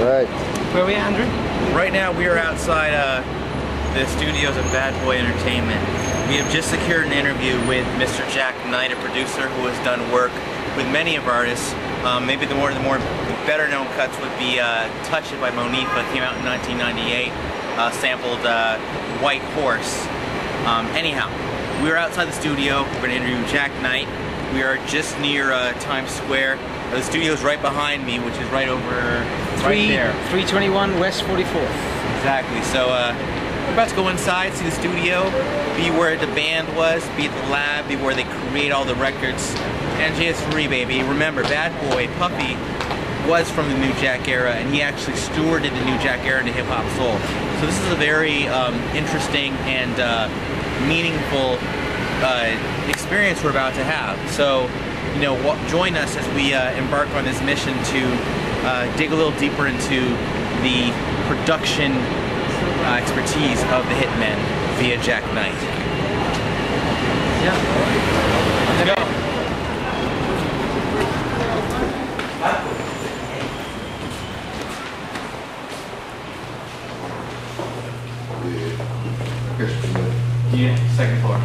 Right. Where are we at, Andrew? Right now we are outside the studios of Bad Boy Entertainment. We have just secured an interview with Mr. Jack Knyte, a producer who has done work with many of artists. Maybe the better known cuts would be Touch It by Monifah, came out in 1998, sampled White Horse. Anyhow, we are outside the studio. We're going to interview Jack Knyte. We are just near Times Square. The studio is right behind me, which is right over right there. 321 West 44th. Exactly. So we're about to go inside, see the studio, be where the band was, be at the lab, be where they create all the records. NJS4E, baby. Remember, Bad Boy, Puffy, was from the New Jack era, and he actually stewarded the New Jack era into hip-hop soul. So this is a very interesting and meaningful experience we're about to have. So, you know, join us as we embark on this mission to dig a little deeper into the production expertise of the Hitman via Jack Knyte. Yeah. Let's go. Yeah, second floor.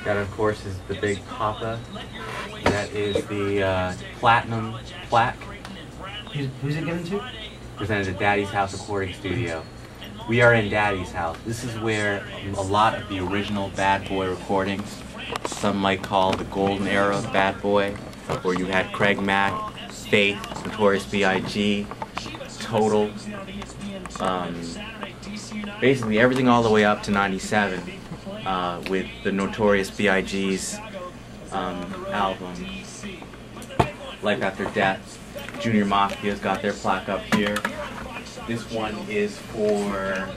That, of course, is the Big Papa. That is the platinum plaque. Who's it given to? Presented at Daddy's House Recording Studio. We are in Daddy's house. This is where a lot of the original Bad Boy recordings, some might call the golden era of Bad Boy, where you had Craig Mack, Faith, Notorious B.I.G., Total, basically everything all the way up to '97 with the Notorious B.I.G.'s album, Life After Death. Junior Mafia's got their plaque up here. This one is for,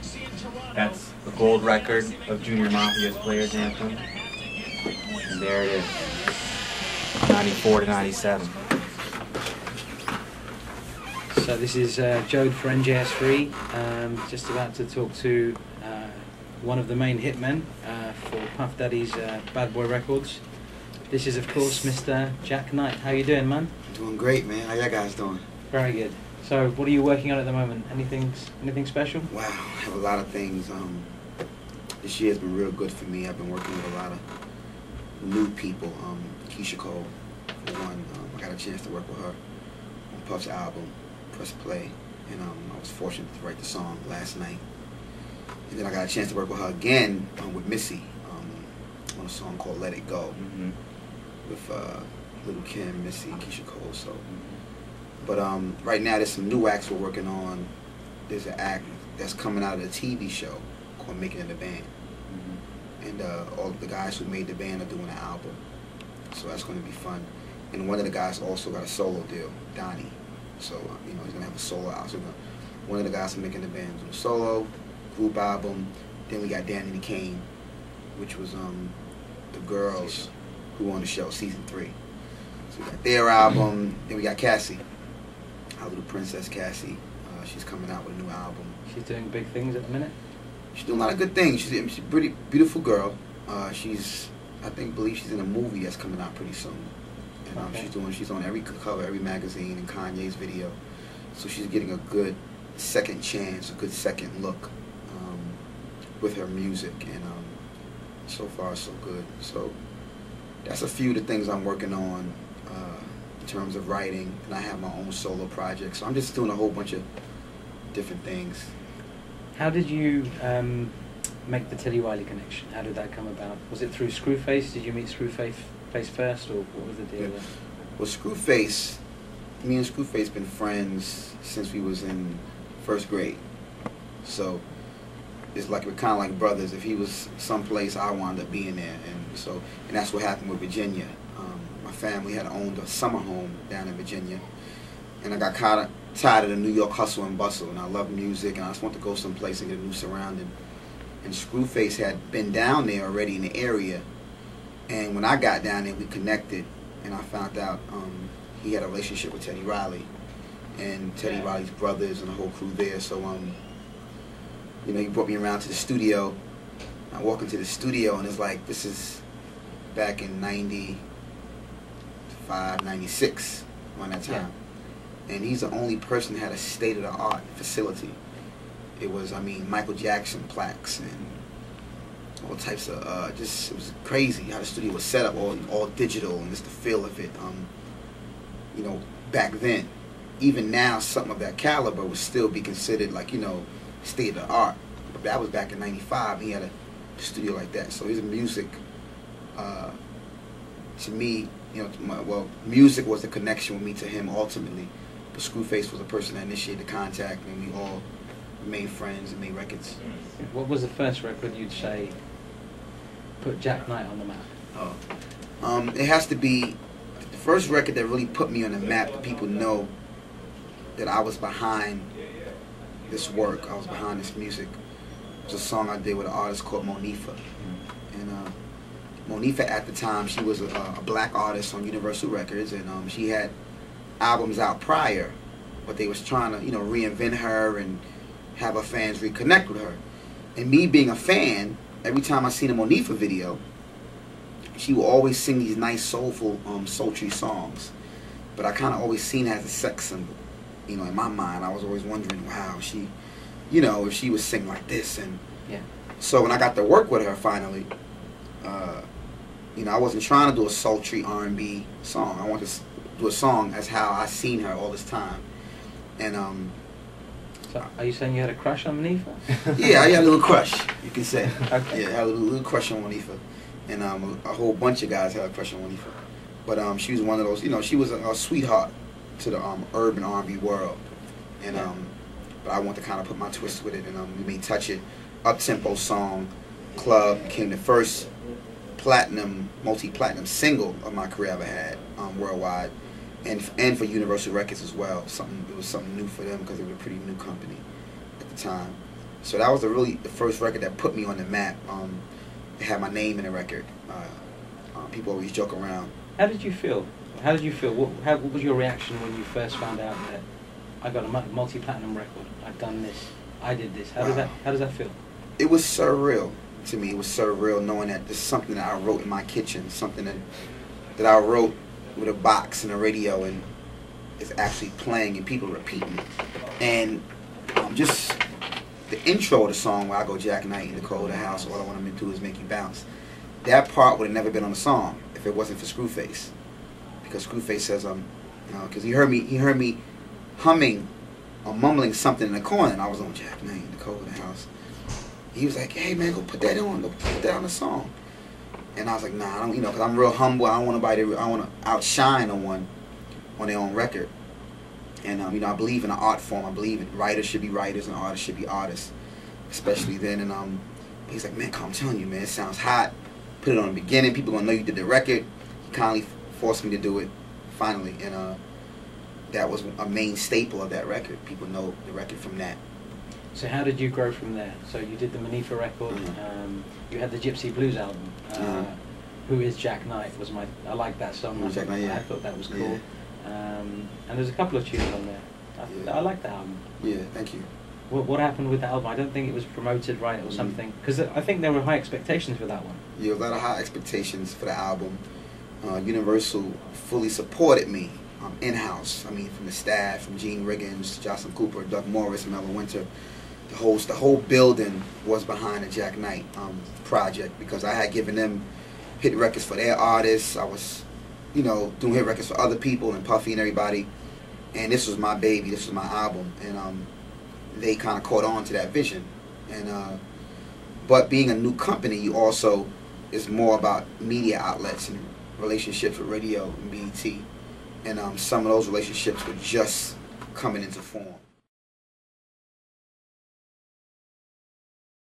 that's the gold record of Junior Mafia's Players Anthem. And there it is, 94 to 97. So this is Jode for NJS4E, just about to talk to one of the main hitmen for Puff Daddy's Bad Boy Records. This is, of course, Mr. Jack Knyte. How you doing, man? Doing great, man. How y'all guys doing? Very good. So, what are you working on at the moment? Anything special? Wow, I have a lot of things. This year has been real good for me. I've been working with a lot of new people. Keyshia Cole, for one. I got a chance to work with her on Puff's album, Press Play, and I was fortunate to write the song last night. And then I got a chance to work with her again with Missy on a song called Let It Go, with Little Kim, Missy, and Keyshia Cole. So. But right now there's some new acts we're working on. There's an act that's coming out of the TV show called Making It a Band. And all the guys who made the band are doing an album. So that's going to be fun. And one of the guys also got a solo deal, Donnie. So, you know, he's going to have a solo album. So one of the guys from Making the Band is doing a solo, group album. Then we got Danny Kane, which was the girls who were on the show, season 3. So we got their album. Then we got Cassie. Our little princess Cassie, she's coming out with a new album. She's doing big things at the minute? She's doing a lot of good things. She's a pretty beautiful girl. I believe she's in a movie that's coming out pretty soon. And Okay. she's on every cover, every magazine, and Kanye's video. So she's getting a good second chance, a good second look with her music. And so far, so good. So that's a few of the things I'm working on. In terms of writing, and I have my own solo project, so I'm just doing a whole bunch of different things. How did you make the Teddy Riley connection? How did that come about? Was it through Screwface? Did you meet Screwface first, or what was the deal there? Well, Screwface, me and Screwface been friends since we was in 1st grade. So it's like we're kind of like brothers. If he was someplace, I wound up being there, and that's what happened with Virginia. My family had owned a summer home down in Virginia, and I got kind of tired of the New York hustle and bustle, and I love music, and I just wanted to go someplace and get a new surrounding. And Screwface had been down there already in the area, and when I got down there, we connected, and I found out he had a relationship with Teddy Riley, and Teddy Riley's brothers and the whole crew there. So you know, he brought me around to the studio. I walk into the studio and it's like, this is back in 95, 96, around that time. Yeah. And he's the only person that had a state-of-the-art facility. It was, I mean, Michael Jackson plaques and all types of, just, it was crazy how the studio was set up, all digital, and just the feel of it. You know, back then, even now, something of that caliber would still be considered like, you know, state-of-the-art. But that was back in 95, he had a studio like that. So his music, to me, you know, well, music was the connection with me to him ultimately. But Screwface was the person that initiated the contact, and we all made friends and made records. What was the first record you'd say put Jack Knyte on the map? It has to be the first record that really put me on the map, that people know that I was behind this work, I was behind this music. It was a song I did with an artist called Monifah. And Monifah at the time, she was a black artist on Universal Records, and she had albums out prior, but they was trying to, you know, reinvent her and have her fans reconnect with her. And me being a fan, every time I seen a Monifah video, she would always sing these nice, soulful, sultry songs. But I kind of always seen her as a sex symbol. You know, in my mind, I was always wondering, wow, she, you know, if she would sing like this. And yeah. So when I got to work with her finally, you know, I wasn't trying to do a sultry R&B song. I wanted to do a song as how I seen her all this time. And so are you saying you had a crush on Monifah? Yeah, I had a little crush, you can say. Okay. Yeah, I had a little crush on Monifah. And a whole bunch of guys had a crush on Monifah. But she was one of those, you know, she was a sweetheart to the urban R&B world. And but I wanted to kind of put my twist with it, and we made Touch It, up-tempo song. Club became the first multi-platinum single of my career I ever had worldwide, and for Universal Records as well. It was something new for them because they were a pretty new company at the time. So that was the first record that put me on the map. It had my name in the record. People always joke around. How did you feel? How did you feel? What was your reaction when you first found out that I got a multi-platinum record? I've done this. I did this. How does that feel? It was surreal to me. It was surreal knowing that this is something that I wrote in my kitchen, something that I wrote with a box and a radio, and it's actually playing and people repeating it. And just the intro of the song where I go, Jack Knyte in the cold of the house, all I want to do is make you bounce. That part would have never been on the song if it wasn't for Screwface. Because Screwface says, you know, because he heard me humming or mumbling something in the corner, and I was on Jack Knyte in the cold of the house. He was like, hey man, go put that on, the song. And I was like, nah, I don't, you know, because I'm real humble. I don't want nobody to, I want to outshine on their own record. And you know, I believe in the art form. I believe in writers should be writers and artists should be artists, especially then. And he's like, man, I'm telling you, man, it sounds hot. Put it on the beginning. People gonna know you did the record. He kindly forced me to do it, finally, and that was a main staple of that record. People know the record from that. So how did you grow from there? So you did the Monifah record. You had the Gypsy Blues album. Who is Jack Knyte? I liked that song. Jack Knyte, yeah. I thought that was cool. Yeah. And there's a couple of tunes on there. I like the album. Yeah, thank you. What happened with the album? I don't think it was promoted right or something. Because I think there were high expectations for that one. Yeah, a lot of high expectations for the album. Universal fully supported me in-house. I mean, from the staff, from Gene Riggins, Jocelyn Cooper, Doug Morris, Melvin Winter. The whole building was behind the Jack Knyte project, because I had given them hit records for their artists. I was, you know, doing hit records for other people and Puffy and everybody. And this was my baby. This was my album. And they kind of caught on to that vision. And but being a new company, you also, it's more about media outlets and relationships with radio and BET. And some of those relationships were just coming into form.